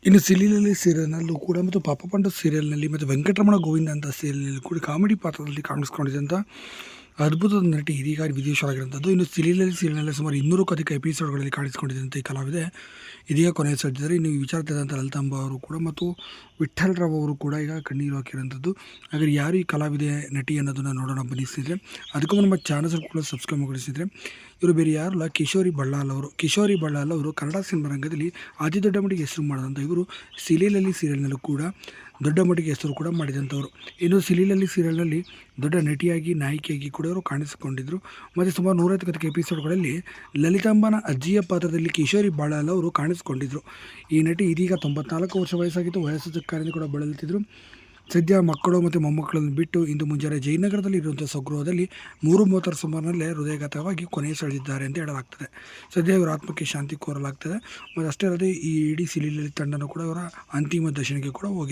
ಇನ್ನು ಸಿಲಿಲಲ್ಲಿ ಸೀರಿಯಲ್ನಲ್ಲೂ ಕೂಡ ಮತ್ತು ಪಾಪ ಪಂಡು ಸೀರಿಯಲ್ನಲ್ಲಿ ಮತ್ತು ವೆಂಕಟರಮಣ ಗೋವಿಂದ ಅಂತ ಸೀರಿಯಲ್ನಲ್ಲಿ ಕೂಡ ಕಾಮಿಡಿ ಪಾತ್ರದಲ್ಲಿ ಕಾಣಿಸ್ಕೊಂಡಿದ್ದಂಥ ಅದ್ಭುತದ ನಟಿ ಇದೀಗ ವಿದೇಶರಾಗಿರುವಂಥದ್ದು. ಇನ್ನು ಸಿಲಿಲಲ್ಲಿ ಸೀರಿಯಲ್ನಲ್ಲಿ ಸುಮಾರು 200ಕ್ಕೂ ಅಧಿಕ ಎಪಿಸೋಡ್ಗಳಲ್ಲಿ ಕಾಣಿಸ್ಕೊಂಡಿದ್ದಂಥ ಈ ಕಲಾವಿದೆ ಇದೀಗ ಕೊನೆಯ ಸಜ್ಜಿದ್ದಾರೆ. ಇನ್ನು ಈ ವಿಚಾರದಂಥ ಲಲಿತಾಂಬ ಅವರು ಕೂಡ ಮತ್ತು ವಿಠ್ಠಲ್ ರಾವ್ ಅವರು ಕೂಡ ಈಗ ಕಣ್ಣೀರು ಹಾಕಿರುವಂಥದ್ದು. ಹಾಗಾದ್ರೆ ಯಾರು ಈ ಕಲಾವಿದೆ ನಟಿ ಅನ್ನೋದನ್ನು ನೋಡೋಣ ಬನ್ನಿ ಸ್ನೇಹಿತರೆ. ಅದಕ್ಕೂ ನಮ್ಮ ಚಾನಲ್ ಕೂಡ ಸಬ್ಸ್ಕ್ರೈಬ್ ಮಾಡಿಸಿದ್ರೆ ಇವರು ಬೇರೆ ಯಾರಲ್ಲ ಕಿಶೋರಿ ಬಳ್ಳಾಲ್ ಅವರು. ಕಿಶೋರಿ ಬಳ್ಳಾಲ್ ಅವರು ಕನ್ನಡ ಸಿನಿಮಾ ರಂಗದಲ್ಲಿ ಅತಿ ದೊಡ್ಡ ಮಟ್ಟಿಗೆ ಹೆಸರು ಮಾಡಿದಂಥ ಇವರು ಸಿಲಿಲಲ್ಲಿ ಸೀರಿಯಲ್ನಲ್ಲೂ ಕೂಡ ದೊಡ್ಡ ಮಟ್ಟಿಗೆ ಹೆಸರು ಕೂಡ ಮಾಡಿದಂಥವ್ರು. ಇನ್ನು ಸಿಲಿಲಲ್ಲಿ ಸೀರಿಯಲ್ನಲ್ಲಿ ದೊಡ್ಡ ನಟಿಯಾಗಿ ನಾಯಕಿಯಾಗಿ ಕೂಡ ಅವರು ಕಾಣಿಸಿಕೊಂಡಿದ್ದರು. ಮತ್ತು ಸುಮಾರು 150 ಎಪಿಸೋಡ್ಗಳಲ್ಲಿ ಲಲಿತಾಂಬನ ಅಜ್ಜಿಯ ಪಾತ್ರದಲ್ಲಿ ಕಿಶೋರಿ ಬಳ್ಳಾಲ್ ಅವರು ಕಾಣಿಸಿಕೊಂಡಿದ್ದರು. ಈ ನಟಿ ಇದೀಗ 94 ವರ್ಷ ವಯಸ್ಸಾಗಿದ್ದು, ವಯಸ್ಸು ಕಾರಣದಿಂದ ಕೂಡ ಬಳಲುತ್ತಿದ್ದರು. ಸದ್ಯ ಮಕ್ಕಳು ಮತ್ತು ಮೊಮ್ಮಕ್ಕಳನ್ನು ಬಿಟ್ಟು ಇಂದು ಮುಂಜಾನೆ ಜಯನಗರದಲ್ಲಿ ಇರುವಂಥ ಸ್ವಗೃಹದಲ್ಲಿ 3:30 ಸುಮಾರಿನಲ್ಲೇ ಹೃದಯಘಾತವಾಗಿ ಕೊನೆಯ ಸೆಳೆದಿದ್ದಾರೆ ಅಂತ ಹೇಳಲಾಗ್ತದೆ. ಸದ್ಯ ಇವರ ಆತ್ಮಕ್ಕೆ ಶಾಂತಿ ಕೋರಲಾಗ್ತದೆ. ಮತ್ತು ಅಷ್ಟೇ ಅಲ್ಲದೆ ಈ ಇಡೀ ಸಿಲಿಲಲ್ಲಿ ತಂಡನೂ ಕೂಡ ಇವರ ಅಂತಿಮ ದರ್ಶನಕ್ಕೆ ಕೂಡ ಹೋಗಿದೆ.